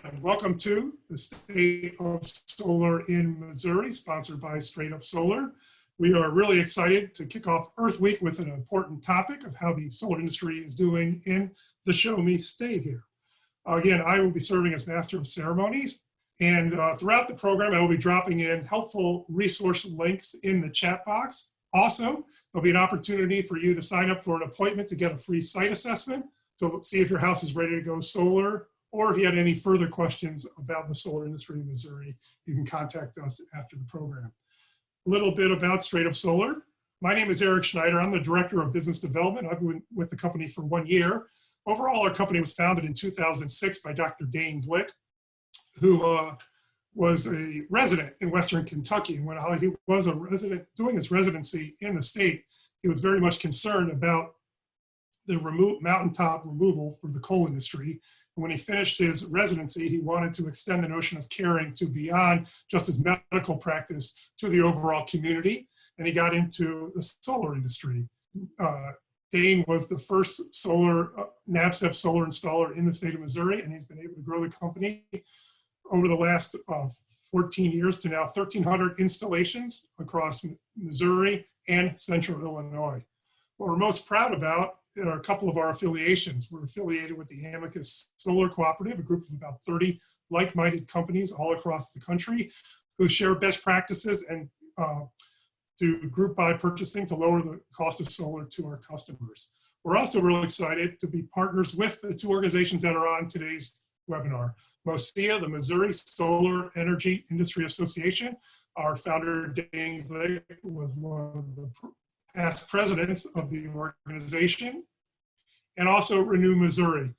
And welcome to the State of Solar in Missouri, sponsored by StraightUp Solar. We are really excited to kick off Earth Week with an important topic of how the solar industry is doing in the Show Me State here. Again, I will be serving as Master of Ceremonies, and throughout the program, I will be dropping in helpful resource links in the chat box. Also, there'll be an opportunity for you to sign up for an appointment to get a free site assessment to see if your house is ready to go solar, or if you had any further questions about the solar industry in Missouri, you can contact us after the program. A little bit about StraightUp Solar. My name is Eric Schneider. I'm the Director of Business Development. I've been with the company for 1 year. Overall, our company was founded in 2006 by Dr. Dane Glick, who was a resident in Western Kentucky. And when he was a resident doing his residency in the state, he was very much concerned about the mountaintop removal for the coal industry. When he finished his residency, he wanted to extend the notion of caring to beyond just his medical practice to the overall community, and he got into the solar industry. Dane was the first NABCEP solar installer in the state of Missouri, and he's been able to grow the company over the last 14 years to now 1,300 installations across Missouri and central Illinois. What we're most proud about are a couple of our affiliations. We're affiliated with the Amicus Solar Cooperative, a group of about 30 like-minded companies all across the country who share best practices and do group buy purchasing to lower the cost of solar to our customers. We're also really excited to be partners with the two organizations that are on today's webinar. MOSEIA, the Missouri Solar Energy Industry Association. Our founder, Dane Glick, was one of the past presidents of the organization, and also Renewable Missouri.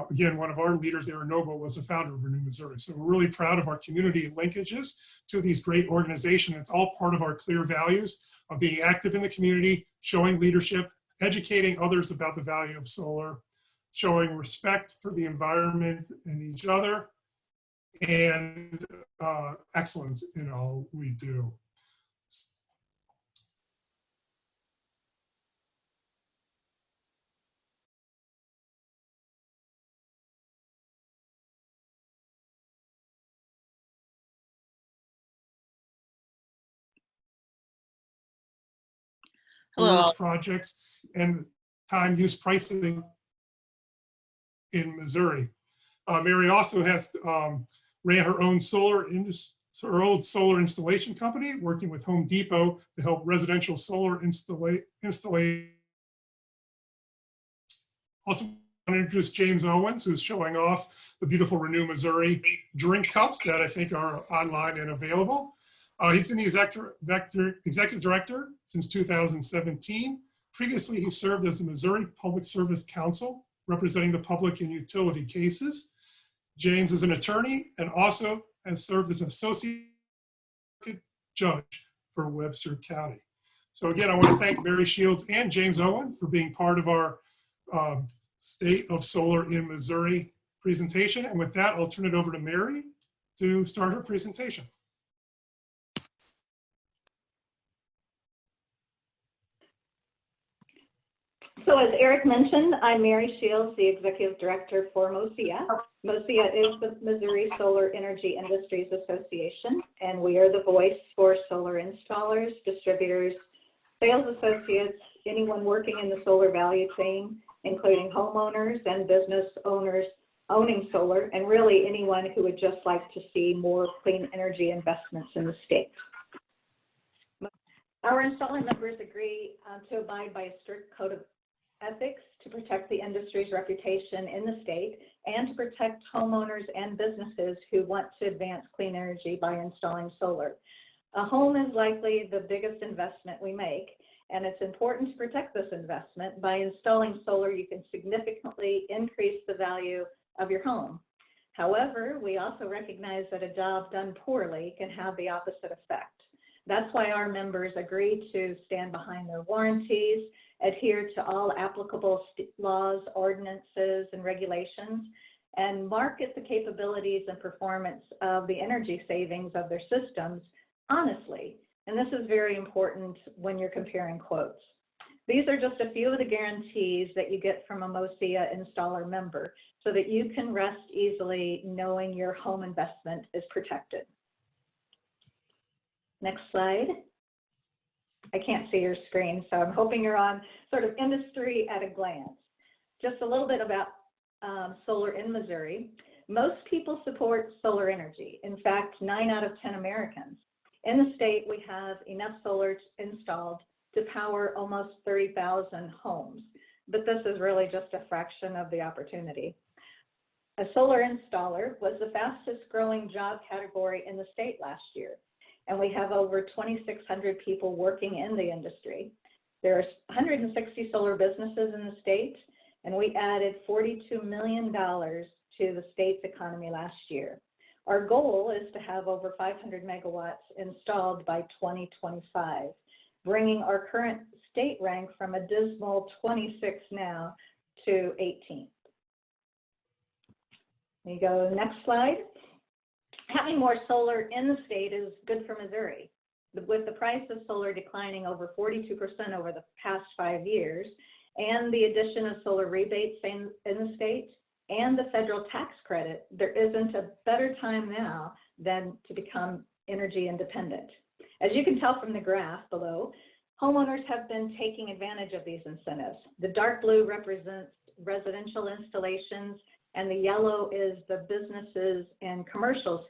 Again, one of our leaders there, Renewable, was the founder of Renewable Missouri. So we're really proud of our community linkages to these great organizations. It's all part of our clear values of being active in the community, showing leadership, educating others about the value of solar, showing respect for the environment and each other, and excellence in all we do. Hello. Projects and time use pricing in Missouri. Mary also has ran her own solar installation company, working with Home Depot to help residential solar installation. Also, I want to introduce James Owens, who's showing off the beautiful Renew Missouri drink cups that I think are online and available. He's been the executive director since 2017. Previously, he served as the Missouri Public Service Counsel, representing the public in utility cases. James is an attorney and also has served as an associate judge for Webster County. So again, I want to thank Mary Shields and James Owen for being part of our State of Solar in Missouri presentation. And with that, I'll turn it over to Mary to start her presentation. So as Eric mentioned, I'm Mary Shields, the Executive Director for MOSEIA. MOSEIA is the Missouri Solar Energy Industries Association, and we are the voice for solar installers, distributors, sales associates, anyone working in the solar value chain, including homeowners and business owners owning solar, and really anyone who would just like to see more clean energy investments in the state. Our installing members agree to abide by a strict code of ethics to protect the industry's reputation in the state and to protect homeowners and businesses who want to advance clean energy by installing solar. A home is likely the biggest investment we make, and it's important to protect this investment. By installing solar, you can significantly increase the value of your home. However, we also recognize that a job done poorly can have the opposite effect. That's why our members agree to stand behind their warranties, adhere to all applicable laws, ordinances, and regulations, and market the capabilities and performance of the energy savings of their systems honestly. And this is very important when you're comparing quotes. These are just a few of the guarantees that you get from a MOSEIA installer member so that you can rest easily knowing your home investment is protected. Next slide. I can't see your screen, so I'm hoping you're on sort of industry at a glance. Just a little bit about solar in Missouri. Most people support solar energy. In fact, 9 out of 10 Americans. In the state, we have enough solar installed to power almost 30,000 homes, but this is really just a fraction of the opportunity. A solar installer was the fastest growing job category in the state last year, and we have over 2,600 people working in the industry. There are 160 solar businesses in the state, and we added $42 million to the state's economy last year. Our goal is to have over 500 megawatts installed by 2025, bringing our current state rank from a dismal 26 now to 18th. There you go, next slide. Having more solar in the state is good for Missouri. With the price of solar declining over 42% over the past 5 years, and the addition of solar rebates in the state, and the federal tax credit, there isn't a better time now than to become energy independent. As you can tell from the graph below, homeowners have been taking advantage of these incentives. The dark blue represents residential installations, and the yellow is the businesses and commercial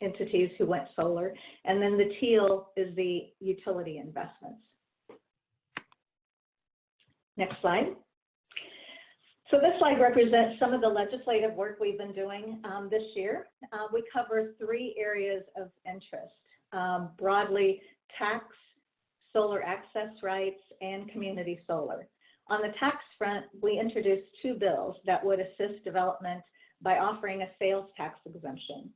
entities who went solar, and then the teal is the utility investments. Next slide. So this slide represents some of the legislative work we've been doing this year. We cover 3 areas of interest, broadly tax, solar access rights, and community solar. On the tax front, we introduced 2 bills that would assist development by offering a sales tax exemption.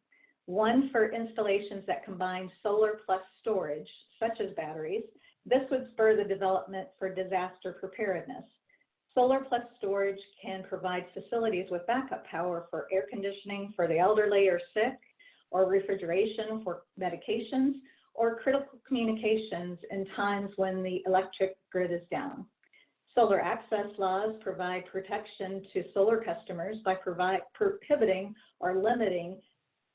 One for installations that combine solar plus storage, such as batteries. This would spur the development for disaster preparedness. Solar plus storage can provide facilities with backup power for air conditioning for the elderly or sick, or refrigeration for medications, or critical communications in times when the electric grid is down. Solar access laws provide protection to solar customers by prohibiting or limiting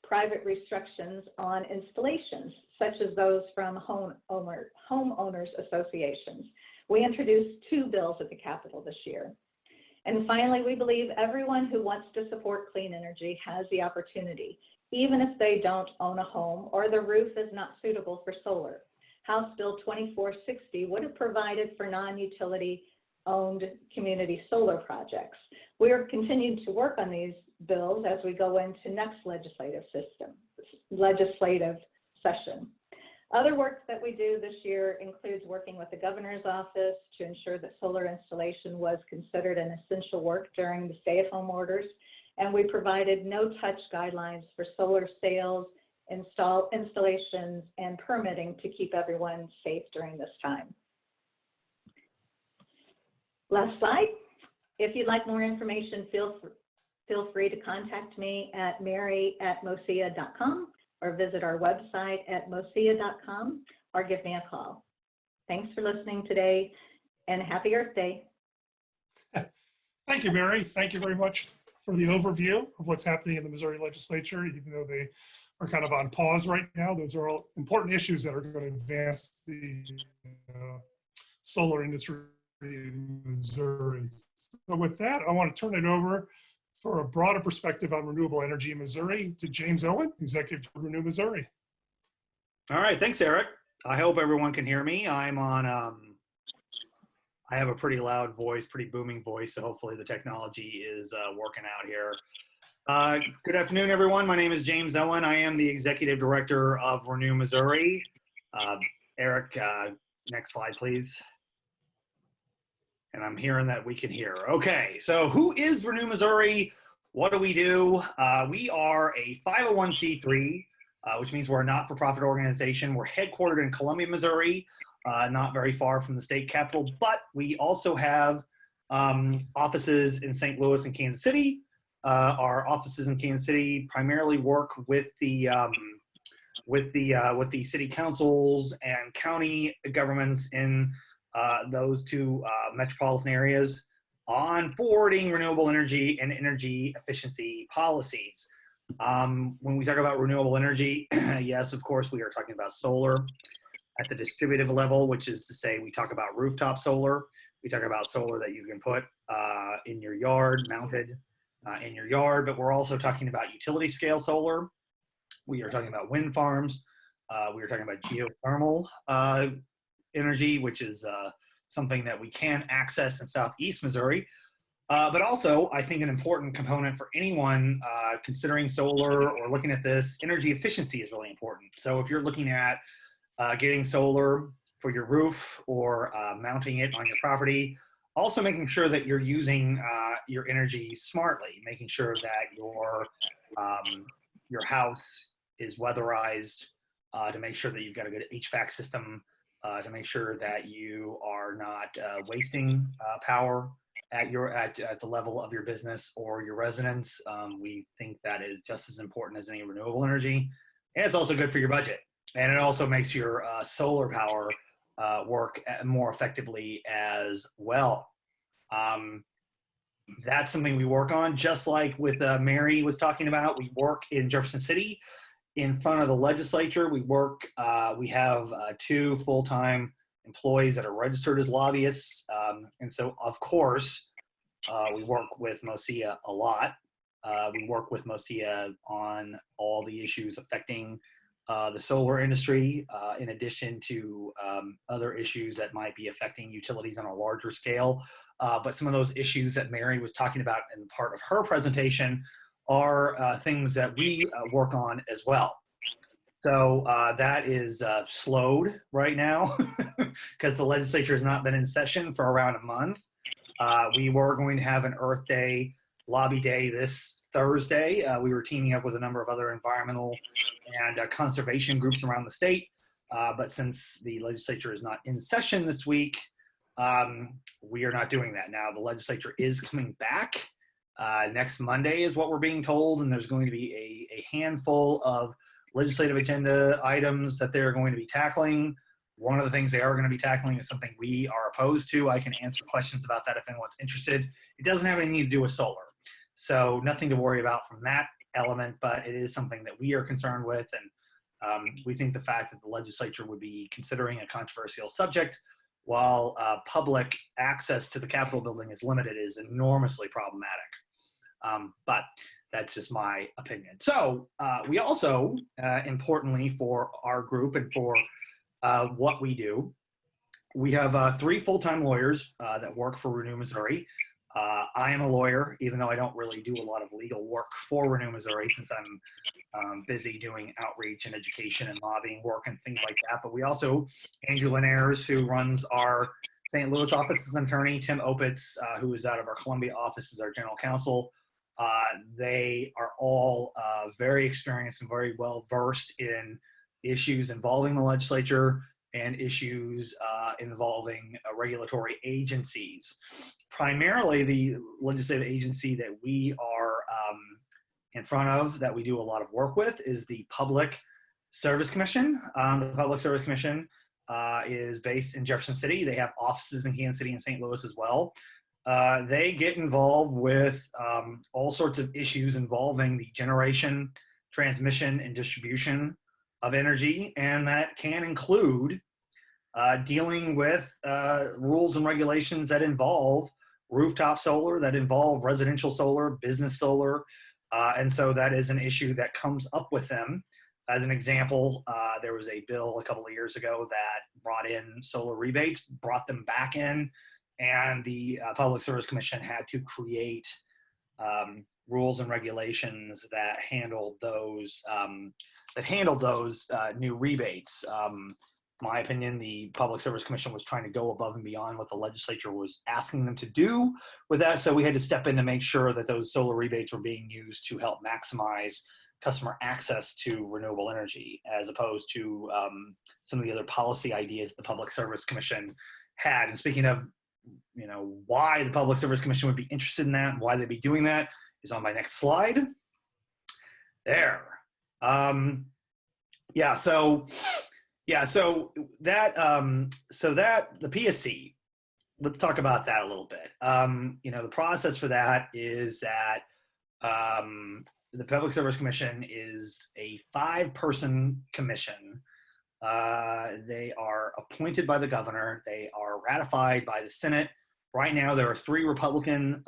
private restrictions on installations, such as those from homeowners associations. We introduced 2 bills at the Capitol this year. And finally, we believe everyone who wants to support clean energy has the opportunity, even if they don't own a home or the roof is not suitable for solar. House Bill 2460 would have provided for non-utility owned community solar projects. We are continuing to work on these bills as we go into next legislative session. Other work that we do this year includes working with the governor's office to ensure that solar installation was considered an essential work during the stay-at-home orders, and we provided no-touch guidelines for solar sales, installations, and permitting to keep everyone safe during this time. Last slide. If you'd like more information, feel free to contact me at mary@moseia.com or visit our website at moseia.com or give me a call. Thanks for listening today, and happy Earth Day. Thank you, Mary. Thank you very much for the overview of what's happening in the Missouri legislature, even though they are kind of on pause right now. Those are all important issues that are going to advance the solar industry in Missouri. So with that, I want to turn it over for a broader perspective on renewable energy in Missouri to James Owen, Executive of Renew Missouri. All right, thanks, Eric. I hope everyone can hear me. I'm on, I have a pretty loud voice, pretty booming voice, so hopefully the technology is working out here. Good afternoon, everyone. My name is James Owen. I am the Executive Director of Renew Missouri. Eric, next slide, please. And I'm hearing that we can hear. Okay, so who is Renew Missouri? What do? We are a 501c3, which means we're a not-for-profit organization. We're headquartered in Columbia, Missouri, not very far from the state capitol, but we also have offices in St. Louis and Kansas City. Our offices in Kansas City primarily work with the city councils and county governments in those two metropolitan areas on forwarding renewable energy and energy efficiency policies. When we talk about renewable energy, yes, of course, we are talking about solar at the distributive level, which is to say we talk about rooftop solar. We talk about solar that you can put in your yard, mounted in your yard, but we're also talking about utility scale solar. We are talking about wind farms. We are talking about geothermal energy, which is something that we can access in Southeast Missouri. But also, I think an important component for anyone considering solar or looking at this, energy efficiency is really important. So if you're looking at getting solar for your roof or mounting it on your property, also making sure that you're using your energy smartly, making sure that your house is weatherized, to make sure that you've got a good HVAC system, to make sure that you are not wasting power at the level of your business or your residence. We think that is just as important as any renewable energy, and it's also good for your budget. And it also makes your solar power work more effectively as well. That's something we work on, just like with Mary was talking about. We work in Jefferson City in front of the legislature. We have 2 full-time employees that are registered as lobbyists. And so, of course, we work with MOSEIA a lot. We work with MOSEIA on all the issues affecting the solar industry, in addition to other issues that might be affecting utilities on a larger scale. But some of those issues that Mary was talking about in part of her presentation are things that we work on as well. So that is slowed right now because the legislature has not been in session for around a month. We were going to have an Earth Day lobby day this Thursday. We were teaming up with a number of other environmental and conservation groups around the state. But since the legislature is not in session this week, we are not doing that. Now, the legislature is coming back. Next Monday is what we're being told, and there's going to be a handful of legislative agenda items that they're going to be tackling. One of the things they are going to be tackling is something we are opposed to. I can answer questions about that if anyone's interested. It doesn't have anything to do with solar, so nothing to worry about from that element, but it is something that we are concerned with, and we think the fact that the legislature would be considering a controversial subject while public access to the Capitol building is limited is enormously problematic. But that's just my opinion. So we also, importantly for our group and for what we do, we have 3 full-time lawyers that work for Renew Missouri. I am a lawyer, even though I don't really do a lot of legal work for Renew Missouri since I'm busy doing outreach and education and lobbying work and things like that. But we also, Andrew Linares, who runs our St. Louis office, is an attorney. Tim Opitz, who is out of our Columbia office, is our general counsel. They are all very experienced and very well versed in issues involving the legislature and issues involving regulatory agencies. Primarily, the legislative agency that we are in front of, that we do a lot of work with, is the Public Service Commission. The Public Service Commission is based in Jefferson City. They have offices in Kansas City and St. Louis as well. They get involved with all sorts of issues involving the generation, transmission, and distribution of energy, and that can include dealing with rules and regulations that involve rooftop solar, that involve residential solar, business solar, and so that is an issue that comes up with them. As an example, there was a bill a couple of years ago that brought in solar rebates, brought them back in, and the Public Service Commission had to create rules and regulations that handled those new rebates. My opinion, the Public Service Commission was trying to go above and beyond what the legislature was asking them to do with that, so we had to step in to make sure that those solar rebates were being used to help maximize customer access to renewable energy, as opposed to some of the other policy ideas the Public Service Commission had. And speaking of, why the Public Service Commission would be interested in that and why they'd be doing that is on my next slide. There. Yeah, so Yeah, so that the PSC, let's talk about that a little bit. The process for that is that the Public Service Commission is a 5-person commission. They are appointed by the governor. They are ratified by the Senate. Right now, there are 3 Republican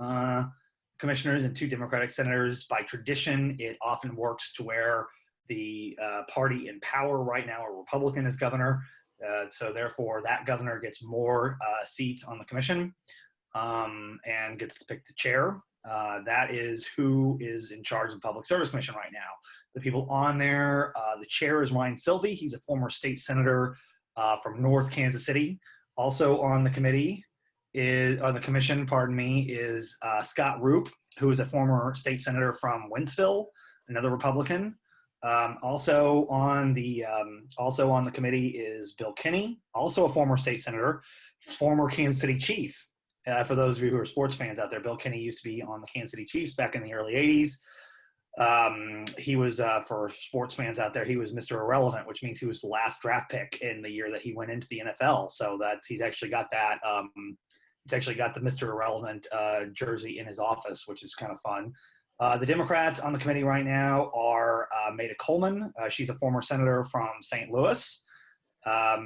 commissioners and 2 Democratic senators. By tradition, it often works to where the party in power right now, a Republican, is governor. So therefore, that governor gets more seats on the commission and gets to pick the chair. That is who is in charge of the Public Service Commission right now. The people on there, the chair is Ryan Silvey. He's a former state senator from North Kansas City. Also on the commission, is Scott Roop, who is a former state senator from Wentzville, another Republican. Also on the committee is Bill Kinney, also a former state senator, former Kansas City Chief. For those of you who are sports fans out there, Bill Kinney used to be on the Kansas City Chiefs back in the early 80s. He was, for sports fans out there, he was Mr. Irrelevant, which means he was the last draft pick in the year that he went into the NFL. So he's actually got that. He's actually got the Mr. Irrelevant jersey in his office, which is kind of fun. The Democrats on the committee right now are Maida Coleman. She's a former senator from St. Louis.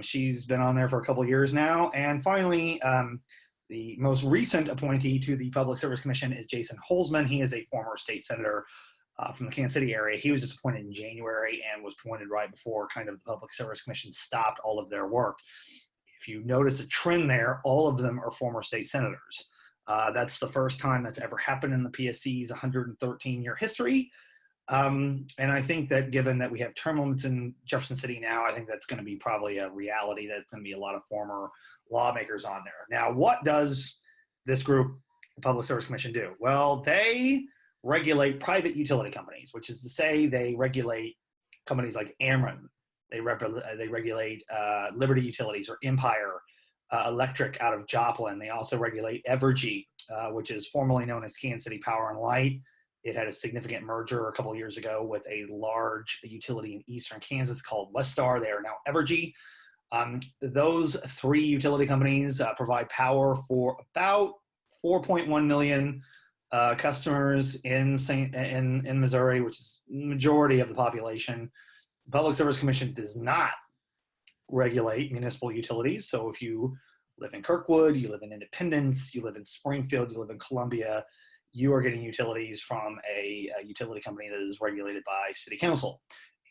She's been on there for a couple of years now. And finally, the most recent appointee to the Public Service Commission is Jason Holzman. He is a former state senator from the Kansas City area. He was just appointed in January and was appointed right before kind of the Public Service Commission stopped all of their work. If you notice a trend there, all of them are former state senators. That's the first time that's ever happened in the PSC's 113-year history. And I think that given that we have term limits in Jefferson City now, I think that's going to be probably a reality. That's going to be a lot of former lawmakers on there. Now, what does this group, the Public Service Commission, do? Well, they regulate private utility companies, which is to say they regulate companies like Ameren. They regulate Liberty Utilities or Empire Electric out of Joplin. They also regulate Evergy, which is formerly known as Kansas City Power and Light. It had a significant merger a couple of years ago with a large utility in eastern Kansas called Westar. They are now Evergy. Those 3 utility companies provide power for about 4.1 million customers in Missouri, which is the majority of the population. The Public Service Commission does not regulate municipal utilities. So if you live in Kirkwood, you live in Independence, you live in Springfield, you live in Columbia, you are getting utilities from a utility company that is regulated by city council.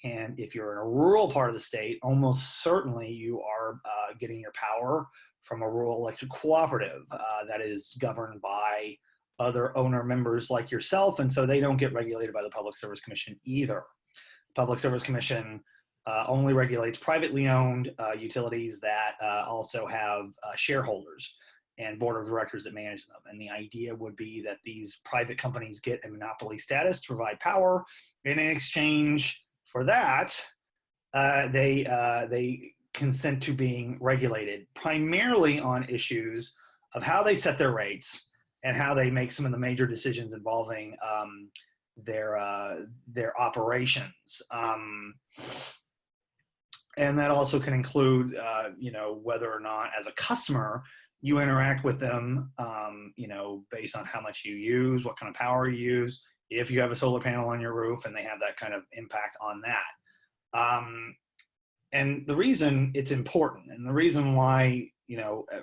And if you're in a rural part of the state, almost certainly you are getting your power from a rural electric cooperative that is governed by other owner members like yourself. And so they don't get regulated by the Public Service Commission either. Public Service Commission only regulates privately owned utilities that also have shareholders and board of directors that manage them. And the idea would be that these private companies get a monopoly status to provide power. And in exchange for that, they consent to being regulated primarily on issues of how they set their rates and how they make some of the major decisions involving their operations. And that also can include, whether or not as a customer you interact with them, based on how much you use, what kind of power you use, if you have a solar panel on your roof, and they have that kind of impact on that. And the reason it's important, and the reason why,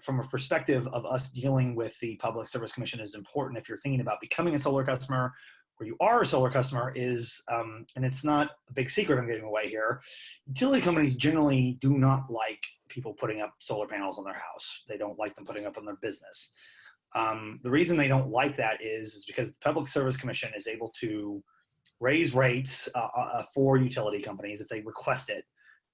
from a perspective of us dealing with the Public Service Commission is important if you're thinking about becoming a solar customer, or you are a solar customer, is, and it's not a big secret I'm giving away here, utility companies generally do not like people putting up solar panels on their house. They don't like them putting up on their business. The reason they don't like that is because the Public Service Commission is able to raise rates for utility companies if they request it.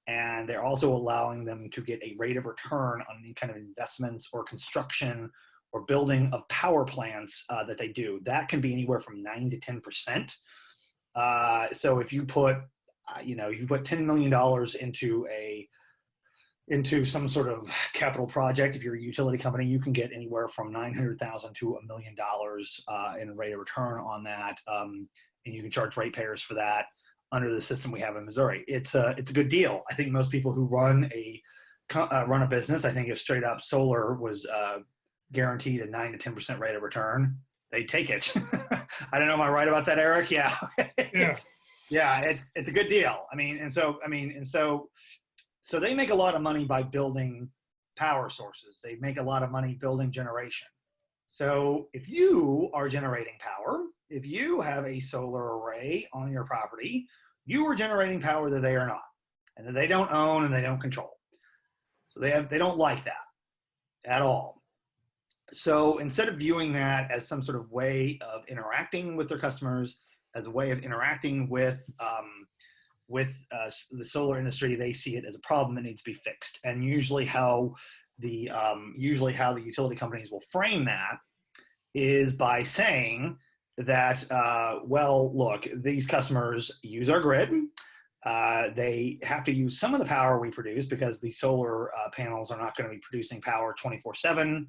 And they're also allowing them to get a rate of return on any kind of investments or construction or building of power plants that they do. That can be anywhere from 9 to 10%. So if you put, if you put $10 million into some sort of capital project, if you're a utility company, you can get anywhere from $900,000 to $1 million in rate of return on that. And you can charge ratepayers for that. under the system we have in Missouri. It's a good deal. I think most people who run a business, I think if StraightUp Solar was guaranteed a 9 to 10% rate of return, they'd take it. I don't know. Am I right about that, Eric? Yeah. Yeah. Yeah, it's a good deal. So they make a lot of money by building power sources. They make a lot of money building generation. So if you are generating power, if you have a solar array on your property, you are generating power that they are not, and that they don't own and they don't control. So they don't like that at all. So instead of viewing that as some sort of way of interacting with their customers, as a way of interacting with the solar industry, they see it as a problem that needs to be fixed. And usually how the utility companies will frame that is by saying that, well, look, these customers use our grid. They have to use some of the power we produce because the solar panels are not going to be producing power 24/7,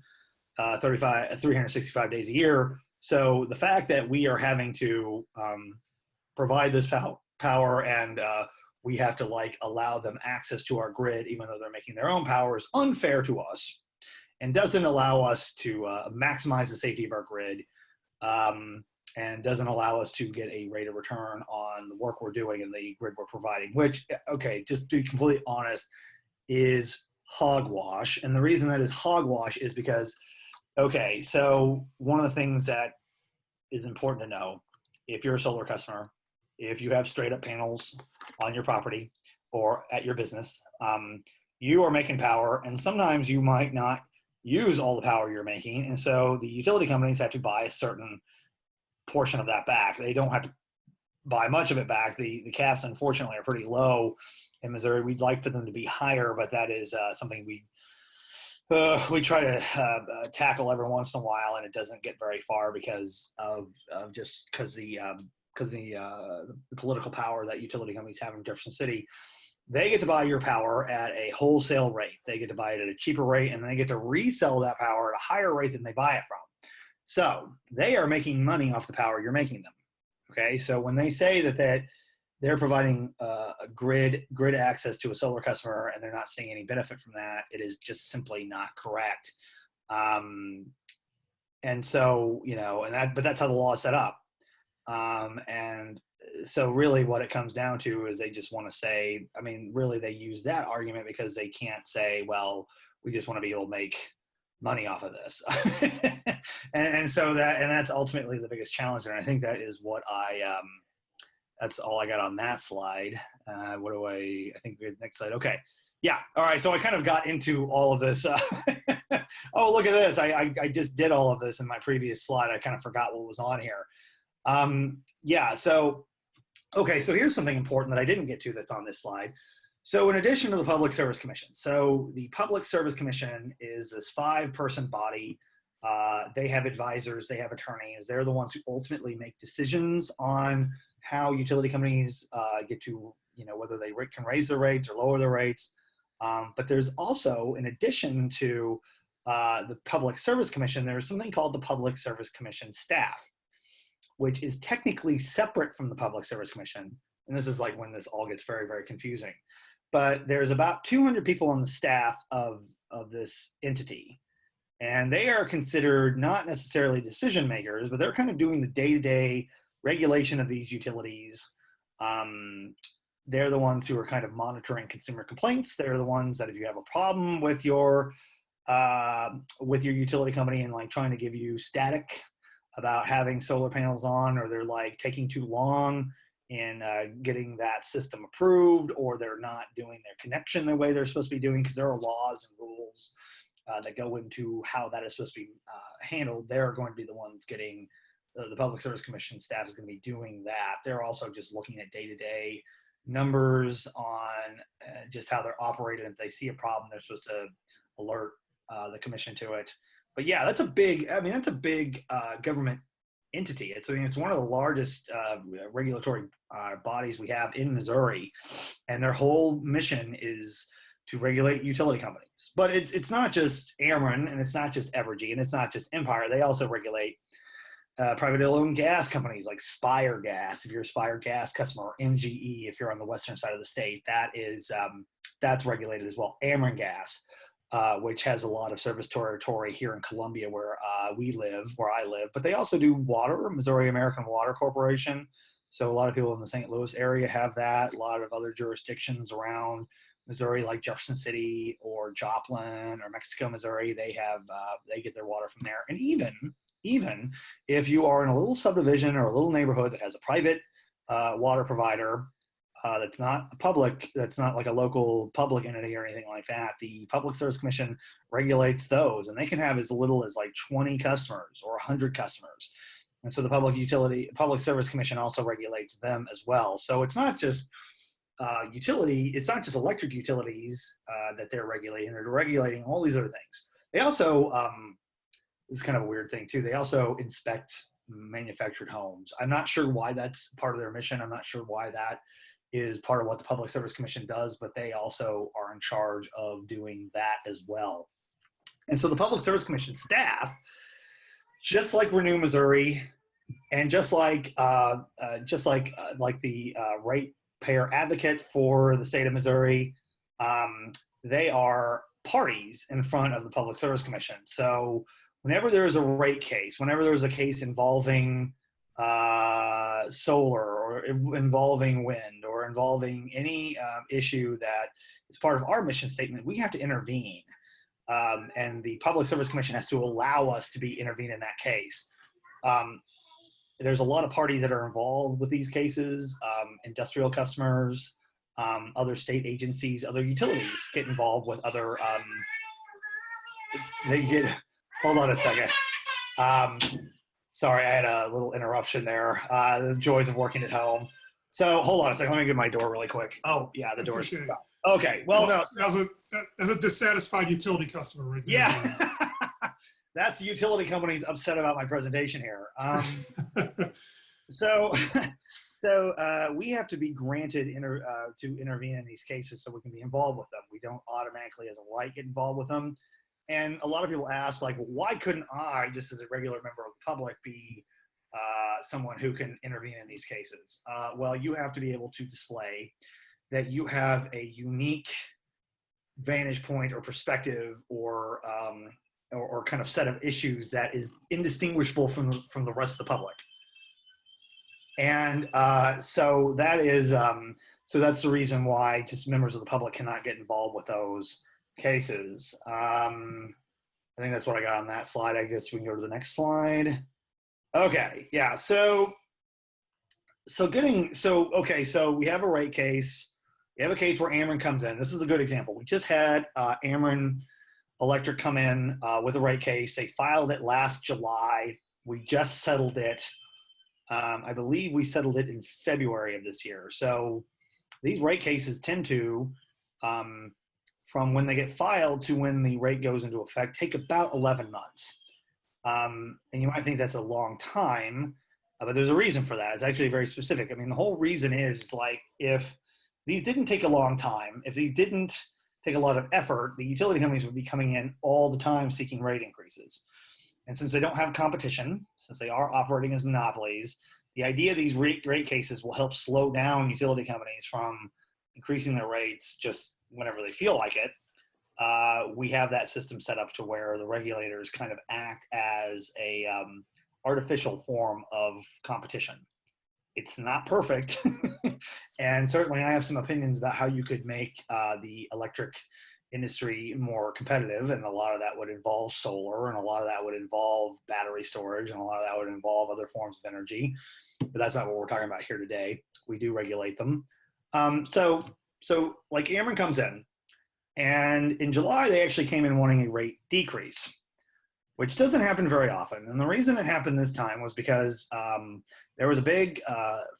365 days a year. So the fact that we are having to provide this power and we have to allow them access to our grid, even though they're making their own power, is unfair to us and doesn't allow us to maximize the safety of our grid, and doesn't allow us to get a rate of return on the work we're doing and the grid we're providing, which, okay, just to be completely honest, is hogwash. And the reason that is hogwash is because, okay, so one of the things that is important to know, if you're a solar customer, if you have StraightUp panels on your property or at your business, you are making power, and sometimes you might not use all the power you're making. And so the utility companies have to buy a certain portion of that back. They don't have to buy much of it back. The caps, unfortunately, are pretty low in Missouri. We'd like for them to be higher, but that is something we try to tackle every once in a while, and it doesn't get very far because the political power that utility companies have in Jefferson City. They get to buy your power at a wholesale rate. They get to buy it at a cheaper rate, and they get to resell that power at a higher rate than they buy it from. So they are making money off the power you're making them. Okay, so when they say that they're providing a grid access to a solar customer and they're not seeing any benefit from that, it is just simply not correct. And so, but that's how the law is set up. And so really what it comes down to is they just want to say, really they use that argument because they can't say, well, we just want to be able to make money off of this. and so that's ultimately the biggest challenge. And I think that is what that's all I got on that slide. I think the next slide. Okay. Yeah. All right. So I kind of got into all of this. Oh, look at this. I just did all of this in my previous slide. I kind of forgot what was on here. Yeah. So, okay. So here's something important that I didn't get to that's on this slide. So in addition to the Public Service Commission, so the Public Service Commission is this 5-person body. They have advisors, they have attorneys. They're the ones who ultimately make decisions on how utility companies get to, whether they can raise their rates or lower their rates. But there's also, in addition to the Public Service Commission, there's something called the Public Service Commission staff, which is technically separate from the Public Service Commission. And this is like when this all gets very, very confusing. But there's about 200 people on the staff of this entity. And they are considered not necessarily decision makers, but they're kind of doing the day-to-day regulation of these utilities. They're the ones who are kind of monitoring consumer complaints. They're the ones that if you have a problem with your utility company and trying to give you static about having solar panels on, or they're taking too long in getting that system approved, or they're not doing their connection the way they're supposed to be doing, because there are laws and rules that go into how that is supposed to be handled. They're going to be the ones getting, the Public Service Commission staff is going to be doing that. They're also just looking at day-to-day numbers on just how they're operated. If they see a problem, they're supposed to alert the commission to it. But yeah, that's a big government entity. It's one of the largest regulatory bodies we have in Missouri, and their whole mission is to regulate utility companies. But it's not just Ameren, and it's not just Evergy, and it's not just Empire. They also regulate private owned gas companies like Spire Gas, if you're a Spire Gas customer, or MGE, if you're on the western side of the state, that's regulated as well. Ameren Gas, which has a lot of service territory here in Columbia where I live, but they also do water, Missouri American Water Corporation. So a lot of people in the St. Louis area have that. A lot of other jurisdictions around Missouri, like Jefferson City or Joplin or Mexico, Missouri, they get their water from there. And even if you are in a little subdivision or a little neighborhood that has a private water provider, that's not a public, that's not like a local public entity or anything like that, the Public Service Commission regulates those, and they can have as little as like 20 customers or 100 customers. And so the Public Service Commission also regulates them as well. So it's not just it's not just electric utilities that they're regulating, they're regulating all these other things. They also, this is kind of a weird thing too, they also inspect manufactured homes. I'm not sure why that's part of their mission. I'm not sure why that is part of what the Public Service Commission does, but they also are in charge of doing that as well. And so the Public Service Commission staff, just like Renew Missouri, and just like the ratepayer advocate for the state of Missouri, they are parties in front of the Public Service Commission. So whenever there's a rate case, whenever there's a case involving solar or involving wind or involving any issue that is part of our mission statement, we have to intervene. And the Public Service Commission has to allow us to intervene in that case. There's a lot of parties that are involved with these cases, industrial customers, other state agencies, other utilities get involved with other, hold on a second. Sorry, I had a little interruption there. The joys of working at home. So hold on a second, let me get my door really quick. Oh yeah, the door's okay. Well, no. That's a dissatisfied utility customer right there. Yeah. That's the utility company's upset about my presentation here. So we have to be granted to intervene in these cases so we can be involved with them. We don't automatically as a right get involved with them. And a lot of people ask, like, well, why couldn't I, just as a regular member of the public, be someone who can intervene in these cases? Well, you have to be able to display that you have a unique vantage point or perspective or kind of set of issues that is indistinguishable from the rest of the public. And so that is so that's the reason why just members of the public cannot get involved with those cases. I think that's what I got on that slide. I guess we can go to the next slide. Okay, yeah. So we have a rate case. We have a case where Ameren comes in. This is a good example. We just had Ameren Electric come in with a rate case. They filed it last July. We just settled it. I believe we settled it in February of this year. So these rate cases tend to, from when they get filed to when the rate goes into effect, take about 11 months. And you might think that's a long time, but there's a reason for that. It's actually very specific. I mean, the whole reason is like, if these didn't take a long time, if these didn't take a lot of effort, the utility companies would be coming in all the time seeking rate increases. And since they don't have competition, since they are operating as monopolies, the idea of these rate cases will help slow down utility companies from increasing their rates just whenever they feel like it. We have that system set up to where the regulators kind of act as a artificial form of competition. It's not perfect. And certainly I have some opinions about how you could make the electric industry more competitive, and a lot of that would involve solar, and a lot of that would involve battery storage, and a lot of that would involve other forms of energy, but that's not what we're talking about here today. We do regulate them. So like Ameren comes in, and in July they actually came in wanting a rate decrease, which doesn't happen very often. And the reason it happened this time was because there was a big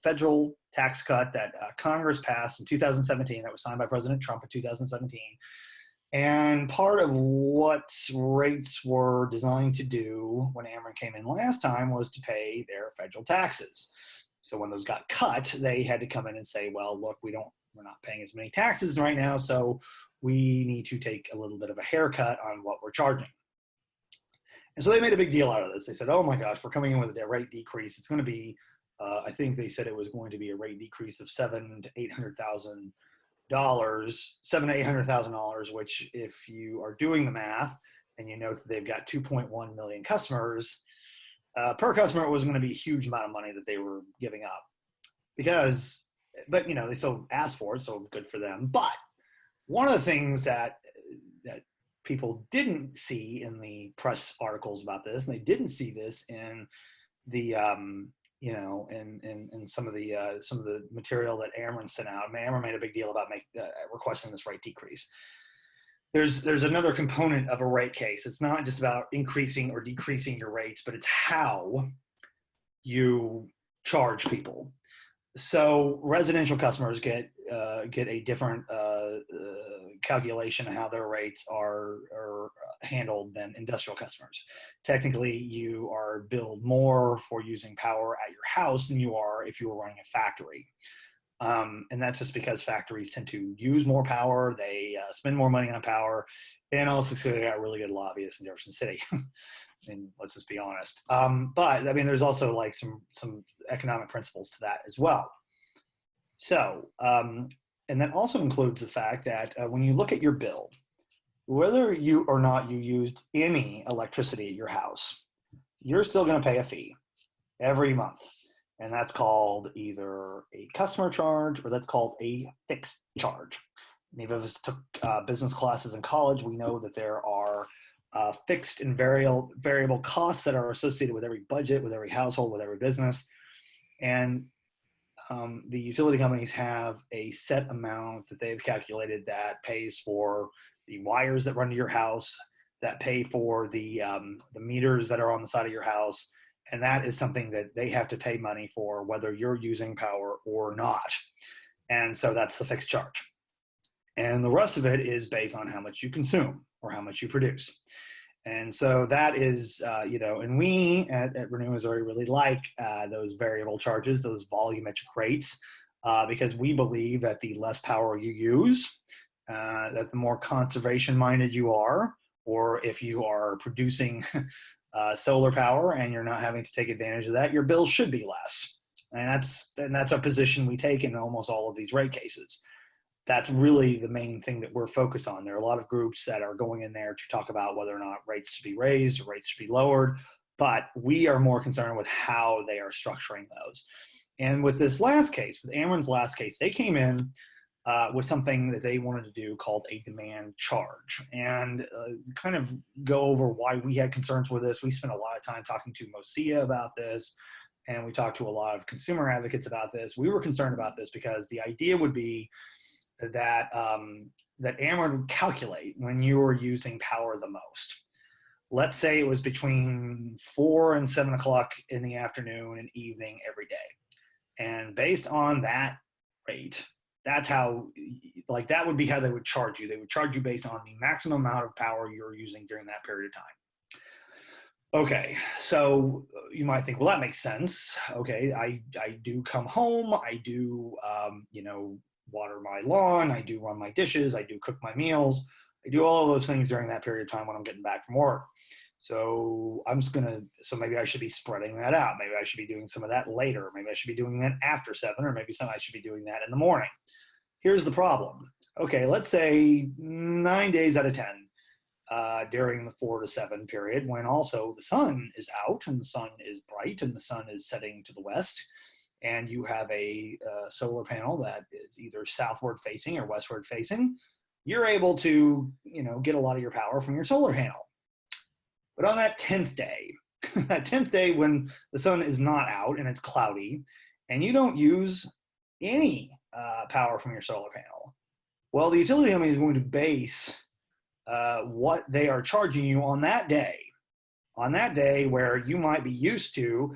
federal tax cut that Congress passed in 2017 that was signed by President Trump in 2017. And part of what rates were designed to do when Ameren came in last time was to pay their federal taxes. So when those got cut, they had to come in and say, well, look, we're not paying as many taxes right now, so we need to take a little bit of a haircut on what we're charging. And so they made a big deal out of this. They said, oh my gosh, we're coming in with a rate decrease. It's going to be, I think they said it was going to be a rate decrease of $700,000 to $800,000, $700,000 to $800,000, which if you are doing the math and you note that they've got 2.1 million customers, per customer, it wasn't going to be a huge amount of money that they were giving up but they still asked for it, so good for them. But one of the things that people didn't see in the press articles about this, and they didn't see this in the in some of the material that Ameren sent out. Ameren made a big deal about requesting this rate decrease. There's another component of a rate case. It's not just about increasing or decreasing your rates, but it's how you charge people. So residential customers get a different calculation of how their rates are handled than industrial customers. Technically, you are billed more for using power at your house than you are if you were running a factory. And that's just because factories tend to use more power, they spend more money on power, and also they got really good lobbyists in Jefferson City. And let's just be honest. But I mean, there's also like some economic principles to that as well. So, and that also includes the fact that when you look at your bill, whether you or not you used any electricity at your house, you're still going to pay a fee every month. And that's called either a customer charge or that's called a fixed charge. Many of us took business classes in college. We know that there are fixed and variable costs that are associated with every budget, with every household, with every business. And the utility companies have a set amount that they've calculated that pays for the wires that run to your house, that pay for the meters that are on the side of your house. And that is something that they have to pay money for whether you're using power or not. And so that's the fixed charge. And the rest of it is based on how much you consume or how much you produce. And so that is, and we at Renew Missouri really like those variable charges, those volumetric rates, because we believe that the less power you use, that the more conservation minded you are, or if you are producing solar power and you're not having to take advantage of that, your bill should be less. And that's a position we take in almost all of these rate cases. That's really the main thing that we're focused on. There are a lot of groups that are going in there to talk about whether or not rates should be raised or rates should be lowered, but we are more concerned with how they are structuring those. And with this last case, with Ameren's last case, they came in with something that they wanted to do called a demand charge, and kind of go over why we had concerns with this. We spent a lot of time talking to MOSEIA about this, and we talked to a lot of consumer advocates about this. We were concerned about this because the idea would be that that Ameren would calculate when you were using power the most. Let's say it was between 4 and 7 o'clock in the afternoon and evening every day. And based on that rate, that's how, like, that would be how they would charge you. They would charge you based on the maximum amount of power you're using during that period of time. Okay, so you might think, well, that makes sense. Okay, I do come home, I do, water my lawn, I do run my dishes, I do cook my meals, I do all of those things during that period of time when I'm getting back from work. So so maybe I should be spreading that out. Maybe I should be doing some of that later. Maybe I should be doing that after 7, or maybe I should be doing that in the morning. Here's the problem. Okay, let's say 9 days out of 10 during the 4 to 7 period, when also the sun is out and the sun is bright and the sun is setting to the west, and you have a solar panel that is either southward facing or westward facing, you're able to, get a lot of your power from your solar panel. But on that 10th day, when the sun is not out and it's cloudy, and you don't use any power from your solar panel, well, the utility company is going to base what they are charging you on that day where you might be used to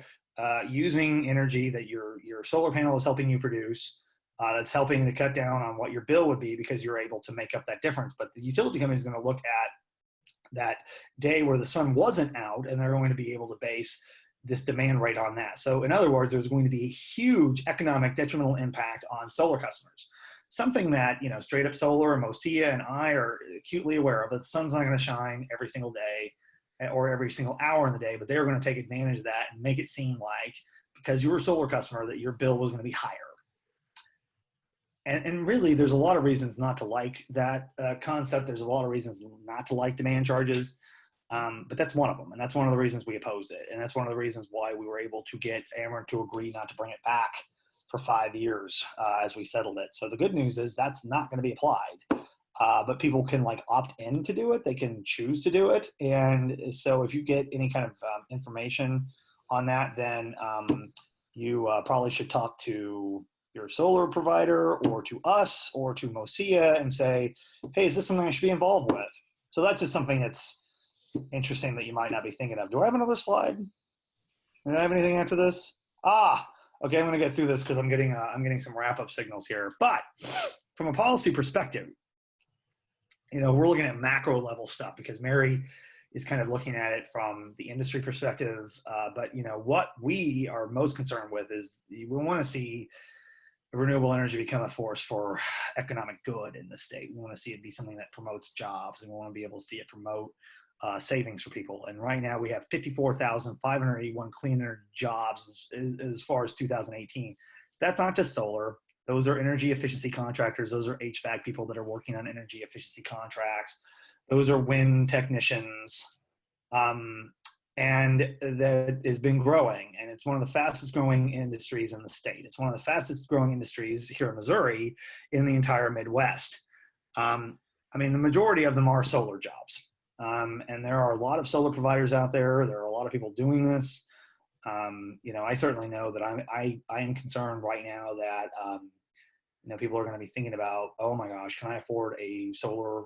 using energy that your solar panel is helping you produce, that's helping to cut down on what your bill would be because you're able to make up that difference. But the utility company is going to look at that day where the sun wasn't out, and they're going to be able to base this demand rate on that. So in other words, there's going to be a huge economic detrimental impact on solar customers. Something that, StraightUp Solar and MOSEIA and I are acutely aware of, that the sun's not going to shine every single day or every single hour in the day, but they were going to take advantage of that and make it seem like, because you were a solar customer, that your bill was going to be higher. And really, there's a lot of reasons not to like that concept. There's a lot of reasons not to like demand charges, but that's one of them. And that's one of the reasons we opposed it. And that's one of the reasons why we were able to get Ameren to agree not to bring it back for 5 years as we settled it. So the good news is that's not going to be applied. But people can like opt in to do it. They can choose to do it. And so if you get any kind of information on that, then you probably should talk to your solar provider or to us or to MOSEIA and say, hey, is this something I should be involved with? So that's just something that's interesting that you might not be thinking of. Do I have another slide? Do I have anything after this? Okay, I'm going to get through this because I'm getting some wrap-up signals here. But from a policy perspective, we're looking at macro level stuff because Mary is kind of looking at it from the industry perspective. But what we are most concerned with is we want to see renewable energy become a force for economic good in the state. We want to see it be something that promotes jobs, and we want to be able to see it promote savings for people. And right now we have 54,581 clean energy jobs as far as 2018. That's not just solar. Those are energy efficiency contractors. Those are HVAC people that are working on energy efficiency contracts. Those are wind technicians. And that has been growing, and it's one of the fastest growing industries in the state. It's one of the fastest growing industries here in Missouri in the entire Midwest. The majority of them are solar jobs. And there are a lot of solar providers out there. There are a lot of people doing this. I certainly know that I am concerned right now that, people are going to be thinking about, oh my gosh, can I afford a solar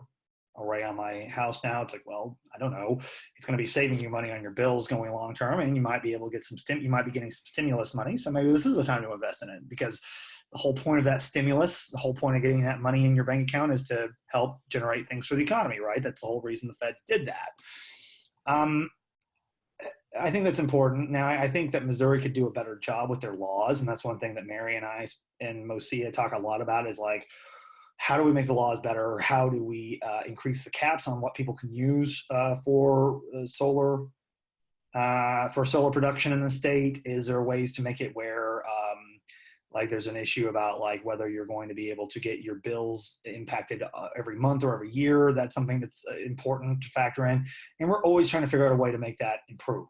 array on my house now? It's like, well, I don't know. It's going to be saving you money on your bills going long term, and you might be able to get you might be getting some stimulus money. So maybe this is the time to invest in it, because the whole point of that stimulus, the whole point of getting that money in your bank account is to help generate things for the economy, right? That's the whole reason the feds did that. I think that's important. Now, I think that Missouri could do a better job with their laws, and that's one thing that Mary and I and MOSEIA talk a lot about is like, how do we make the laws better? How do we increase the caps on what people can use for solar production in the state? Is there ways to make it where like there's an issue about like whether you're going to be able to get your bills impacted every month or every year? That's something that's important to factor in. And we're always trying to figure out a way to make that improve.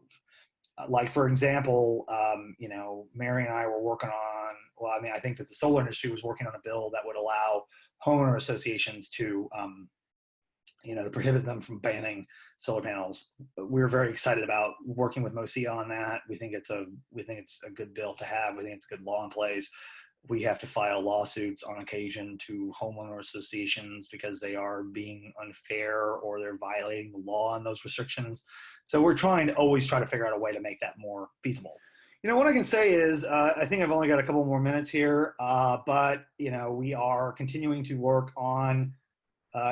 Like, for example, Mary and I were working on, I think that the solar industry was working on a bill that would allow homeowner associations to, to prohibit them from banning solar panels. We're very excited about working with MOSEIA on that. We think it's a good bill to have. We think it's a good law in place. We have to file lawsuits on occasion to homeowner associations because they are being unfair or they're violating the law on those restrictions. So we're always try to figure out a way to make that more feasible. What I can say is, I think I've only got a couple more minutes here, but we are continuing to work on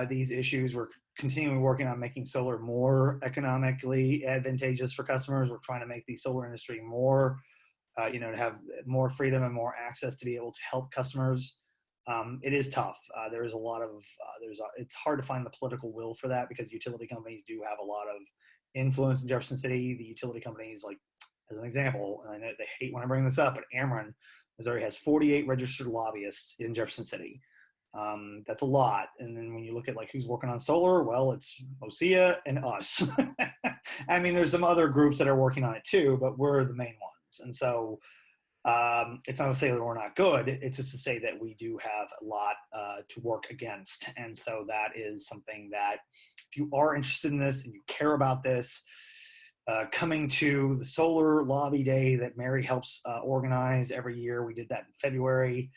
these issues. We're continuing working on making solar more economically advantageous for customers. We're trying to make the solar industry more, to have more freedom and more access to be able to help customers. It is tough. There is a lot of, it's hard to find the political will for that because utility companies do have a lot of influence in Jefferson City. The utility companies, like, as an example, and I know they hate when I bring this up, but Ameren, Missouri has 48 registered lobbyists in Jefferson City. That's a lot. And then when you look at like who's working on solar, well, it's MOSEIA and us. There's some other groups that are working on it too, but we're the main ones. And so it's not to say that we're not good. It's just to say that we do have a lot to work against. And so that is something that if you are interested in this and you care about this, coming to the Solar Lobby Day that Mary helps organize every year. We did that in February.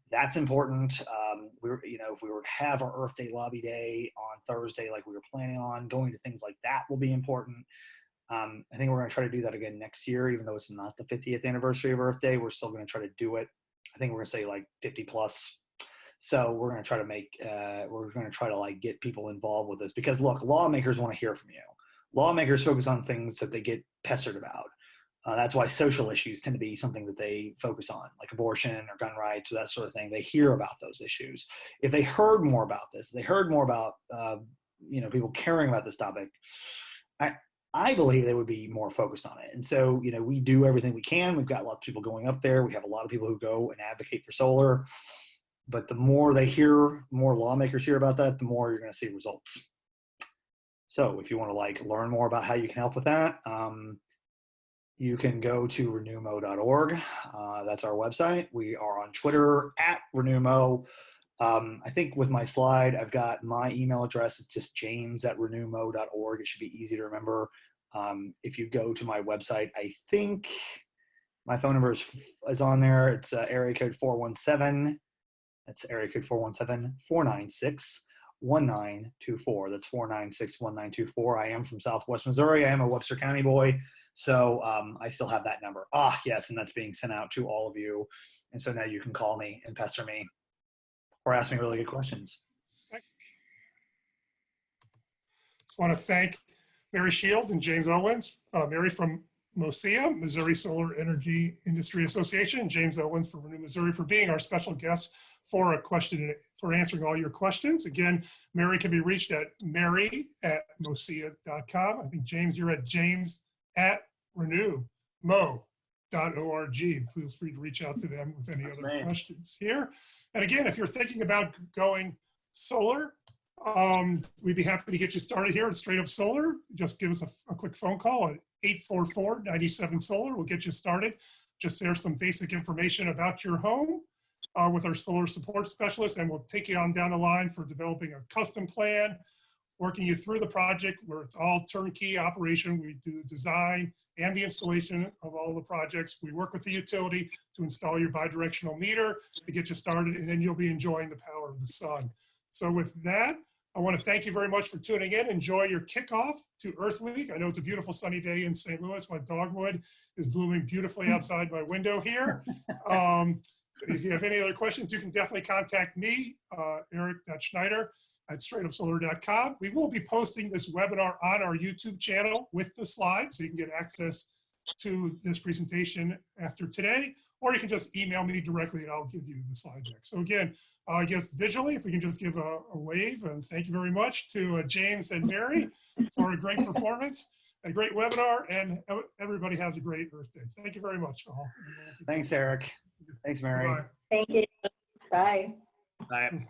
That's important. If we were to have our Earth Day Lobby Day on Thursday, like we were planning on, going to things like that will be important. I think we're going to try to do that again next year, even though it's not the 50th anniversary of Earth Day. We're still going to try to do it. I think we're going to say like 50 plus. So we're going to try to like get people involved with this because look, lawmakers want to hear from you. Lawmakers focus on things that they get pestered about. That's why social issues tend to be something that they focus on, like abortion or gun rights or that sort of thing. They hear about those issues. If they heard more about this, they heard more about people caring about this topic, I believe they would be more focused on it. And so, you know, we do everything we can. We've got a lot of people going up there. We have a lot of people who go and advocate for solar. But the more they hear, more lawmakers hear about that, the more you're going to see results. So if you want to like learn more about how you can help with that, you can go to renewmo.org. That's our website. We are on Twitter at renewmo. I think with my slide, I've got my email address. It's just james@renewmo.org. It should be easy to remember. If you go to my website, I think my phone number is on there. It's area code 417. That's area code 417-496-1924. That's 496-1924. I am from Southwest Missouri. I am a Webster County boy. So I still have that number. Ah, yes, and that's being sent out to all of you. And so now you can call me and pester me or ask me really good questions. Just want to thank Mary Shields and James Owens. Mary from MOSEIA, Missouri Solar Energy Industry Association, and James Owens from Renew Missouri for being our special guest for answering all your questions. Again, Mary can be reached at mary@moseia.com. I think James, you're at james@renewmo.org. Feel free to reach out to them with any other questions here. And again, if you're thinking about going solar, we'd be happy to get you started here at StraightUp Solar. Just give us a quick phone call at 844-97-SOLAR. We'll get you started. Just there's some basic information about your home with our solar support specialist, and we'll take you on down the line for developing a custom plan, working you through the project where it's all turnkey operation. We do the design and the installation of all the projects. We work with the utility to install your bidirectional meter to get you started, and then you'll be enjoying the power of the sun. So with that, I want to thank you very much for tuning in. Enjoy your kickoff to Earth Week. I know it's a beautiful sunny day in St. Louis. My dogwood is blooming beautifully outside my window here. If you have any other questions, you can definitely contact me, eric.schneider@straightupsolar.com. We will be posting this webinar on our YouTube channel with the slides, so you can get access to this presentation after today, or you can just email me directly and I'll give you the slide deck. So again, I guess visually, if we can just give a wave, and thank you very much to James and Mary for a great performance, a great webinar, and everybody has a great Earth Day. Thank you very much, all. Thanks, Eric. Thanks, Mary. Bye. Thank you. Bye. Bye.